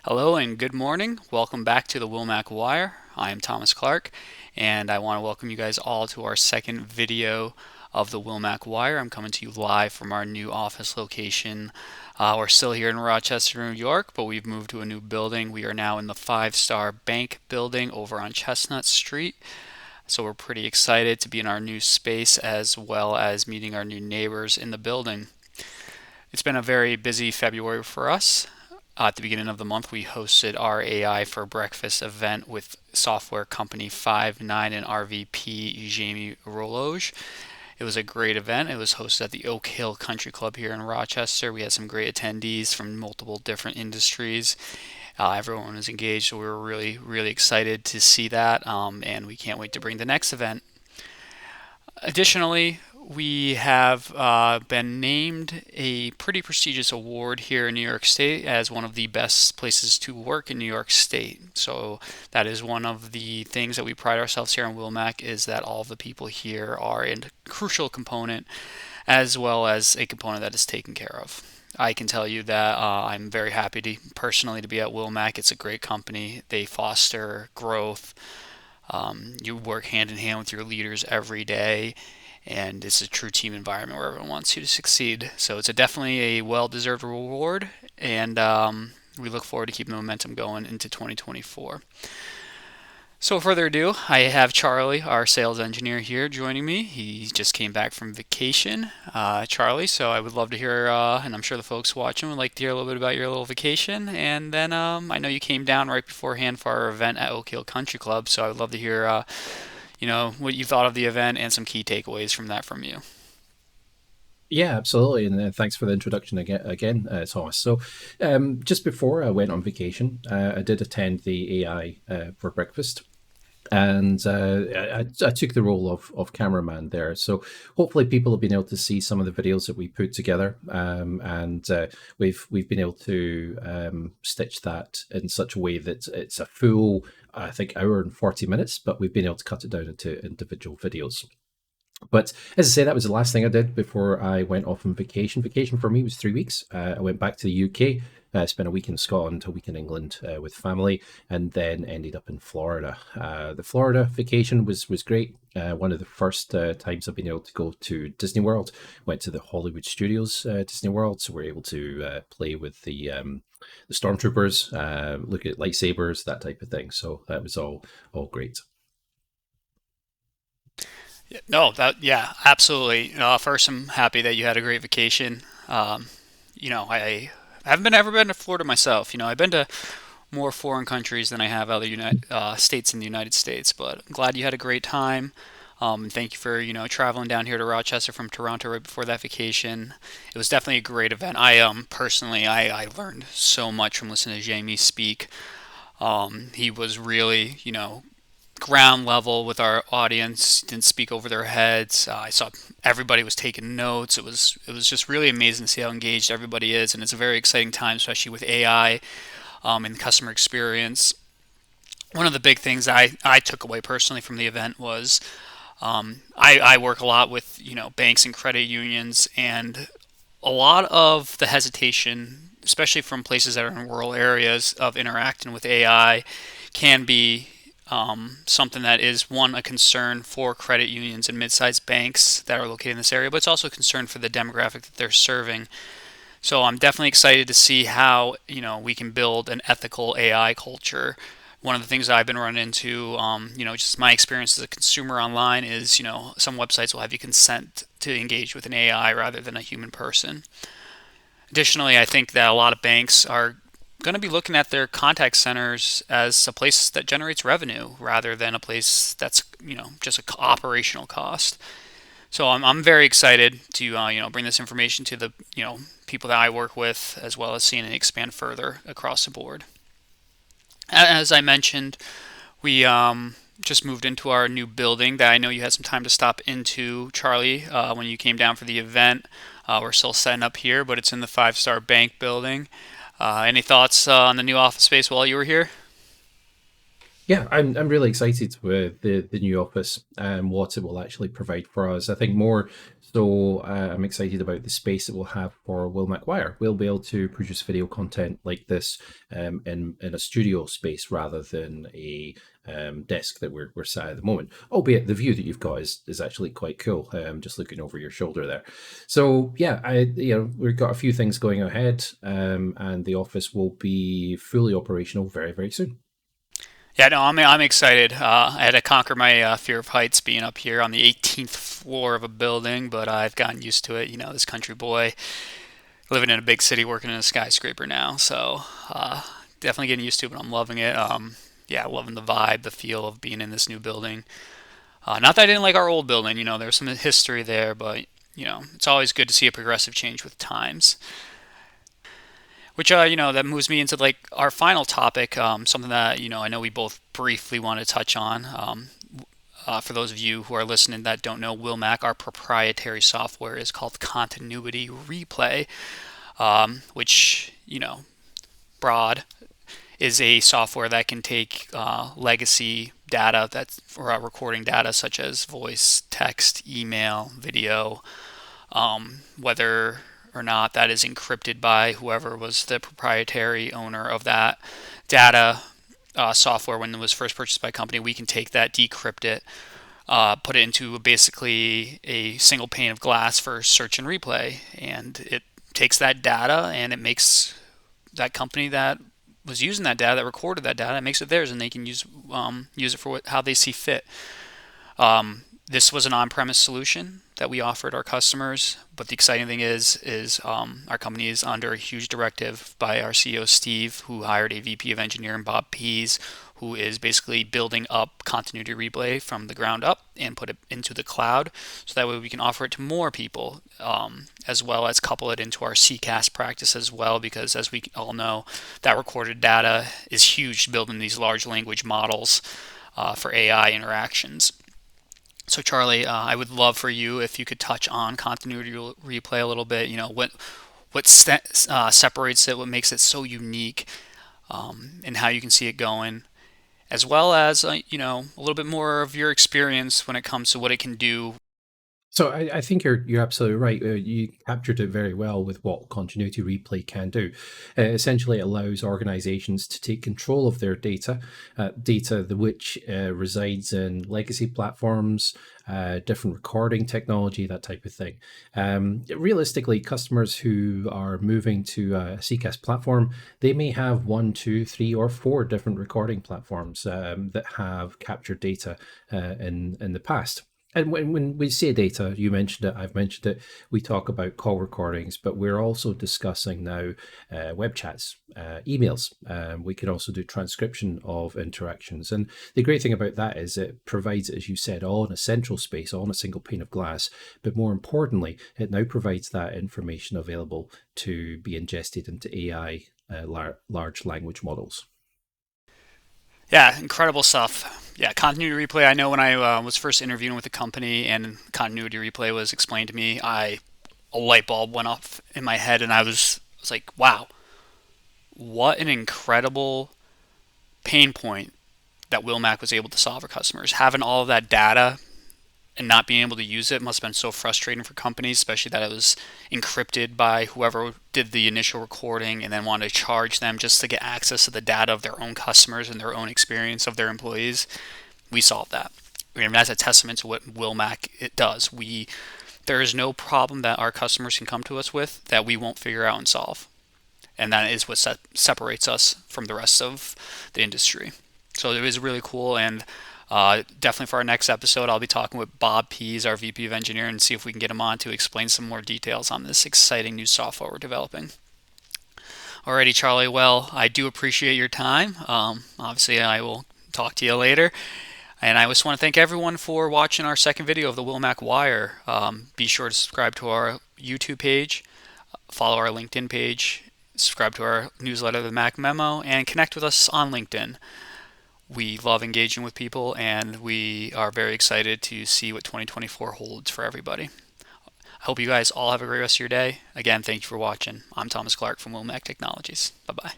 Hello and good morning. Welcome back to the Wilmac Wire. I am Thomas Clark, and I want to welcome you guys all to our second video of the Wilmac Wire. I'm coming to you live from our new office location. We're still here in Rochester, New York, but we've moved to a new building. We are now in the five-star bank building over on Chestnut Street. So we're pretty excited to be in our new space as well as meeting our new neighbors in the building. It's been a very busy February for us. At the beginning of the month, we hosted our AI for Breakfast event with software company Five9 and RVP Jamie Rologe. It was a great event. It was hosted at the Oak Hill Country Club here in Rochester. We had some great attendees from multiple different industries. Everyone was engaged, so we were really, really excited to see that, and we can't wait to bring the next event. Additionally, we have been named a pretty prestigious award here in New York State as one of the best places to work in New York State. So that is one of the things that we pride ourselves here in Wilmac is that all of the people here are a crucial component as well as a component that is taken care of. I can tell you that I'm very happy to personally to be at Wilmac. It's a great company. They foster growth. You work hand in hand with your leaders every day, and it's a true team environment where everyone wants you to succeed. So it's definitely a well-deserved reward, and we look forward to keeping the momentum going into 2024. So, without further ado, I have Charlie, our sales engineer, here joining me. He just came back from vacation, Charlie. So, I would love to hear, and I'm sure the folks watching would like to hear a little bit about your little vacation. And then I know you came down right beforehand for our event at Oak Hill Country Club. So, I would love to hear, what you thought of the event and some key takeaways from that from you. Yeah, absolutely. And thanks for the introduction again, Thomas. So, just before I went on vacation, I did attend the AI for breakfast. And I took the role of cameraman there. So hopefully people have been able to see some of the videos that we put together, and we've been able to stitch that in such a way that it's a full, I think, hour and 40 minutes, but we've been able to cut it down into individual videos. But as I say, that was the last thing I did before I went off on vacation. Vacation for me was 3 weeks. I went back to the UK, spent a week in Scotland, a week in England with family, and then ended up in Florida. The Florida vacation was great. One of the first times I've been able to go to Disney World. Went to the Hollywood Studios Disney World, so we're able to play with the stormtroopers, look at lightsabers, that type of thing. So that was all great. No, yeah, absolutely. First, I'm happy that you had a great vacation. I haven't been ever been to Florida myself. I've been to more foreign countries than I have other states in the United States. But I'm glad you had a great time. And thank you for traveling down here to Rochester from Toronto right before that vacation. It was definitely a great event. I personally I learned so much from listening to Jamie speak. He was really ground level with our audience, didn't speak over their heads. I saw everybody was taking notes. It was just really amazing to see how engaged everybody is, and it's a very exciting time, especially with AI and customer experience. One of the big things I took away personally from the event was I work a lot with banks and credit unions, and a lot of the hesitation, especially from places that are in rural areas, of interacting with AI can be something that is one a concern for credit unions and mid-sized banks that are located in this area, but it's also a concern for the demographic that they're serving. So I'm definitely excited to see how we can build an ethical AI culture. One of the things that I've been running into, just my experience as a consumer online is, some websites will have you consent to engage with an AI rather than a human person. Additionally, I think that a lot of banks are going to be looking at their contact centers as a place that generates revenue rather than a place that's just an operational cost. So I'm very excited to bring this information to the people that I work with as well as seeing it expand further across the board. As I mentioned, we just moved into our new building that I know you had some time to stop into, Charlie, when you came down for the event. We're still setting up here, but it's in the five-star bank building. Any thoughts on the new office space while you were here? Yeah, I'm really excited with the new office and what it will actually provide for us. I think more so, I'm excited about the space it will have for Wilmac Wire. We'll be able to produce video content like this in a studio space rather than a desk that we're sat at the moment. Albeit the view that you've got is actually quite cool. Just looking over your shoulder there. So yeah, we've got a few things going ahead, and the office will be fully operational very very soon. Yeah, no, I'm excited. I had to conquer my fear of heights being up here on the 18th floor of a building, but I've gotten used to it. You know, this country boy living in a big city, working in a skyscraper now, so definitely getting used to it. But I'm loving it. Yeah, loving the vibe, the feel of being in this new building. Not that I didn't like our old building. You know, there's some history there, but you know, it's always good to see a progressive change with times. Which that moves me into like our final topic, something that I know we both briefly want to touch on. For those of you who are listening that don't know, Wilmac, our proprietary software is called Continuity Replay, which broad is a software that can take legacy data that's or recording data such as voice, text, email, video, whether or not that is encrypted by whoever was the proprietary owner of that data software when it was first purchased by a company. We can take that, decrypt it, put it into basically a single pane of glass for search and replay, and it takes that data and it makes that company that was using that data, that recorded that data, it makes it theirs, and they can use it for how they see fit. This was an on-premise solution that we offered our customers, but the exciting thing is our company is under a huge directive by our CEO Steve, who hired a VP of Engineering, Bob Pease, who is basically building up Continuity Replay from the ground up and put it into the cloud, so that way we can offer it to more people, as well as couple it into our CCAS practice as well, because as we all know, that recorded data is huge, building these large language models for AI interactions. So Charlie, I would love for you if you could touch on continuity replay a little bit. You know what separates it, what makes it so unique, and how you can see it going, as well as a little bit more of your experience when it comes to what it can do. So I think you're absolutely right. You captured it very well with what continuity replay can do. Essentially, it allows organizations to take control of their data, which resides in legacy platforms, different recording technology, that type of thing. Realistically, customers who are moving to a CCAS platform, they may have one, two, three, or four different recording platforms that have captured data in the past. And when we say data, you mentioned it, I've mentioned it, we talk about call recordings, but we're also discussing now web chats, emails. We can also do transcription of interactions. And the great thing about that is it provides, as you said, all in a central space, all in a single pane of glass. But more importantly, it now provides that information available to be ingested into AI, large language models. Yeah, incredible stuff. Yeah, continuity replay. I know when I was first interviewing with the company and continuity replay was explained to me, a light bulb went off in my head, and I was like, wow, what an incredible pain point that Wilmac was able to solve for customers. Having all of that data and not being able to use it must have been so frustrating for companies, especially that it was encrypted by whoever did the initial recording and then wanted to charge them just to get access to the data of their own customers and their own experience of their employees. We solved that. I mean, that's a testament to what Wilmac it does. There is no problem that our customers can come to us with that we won't figure out and solve, and that is what separates us from the rest of the industry. So it was really cool, and definitely for our next episode, I'll be talking with Bob Pease, our VP of Engineering, and see if we can get him on to explain some more details on this exciting new software we're developing. Alrighty, Charlie. Well, I do appreciate your time. Obviously, I will talk to you later. And I just want to thank everyone for watching our second video of the Wilmac Wire. Be sure to subscribe to our YouTube page, follow our LinkedIn page, subscribe to our newsletter, the Mac Memo, and connect with us on LinkedIn. We love engaging with people, and we are very excited to see what 2024 holds for everybody. I hope you guys all have a great rest of your day. Again, thank you for watching. I'm Thomas Clark from Wilmac Technologies. Bye bye.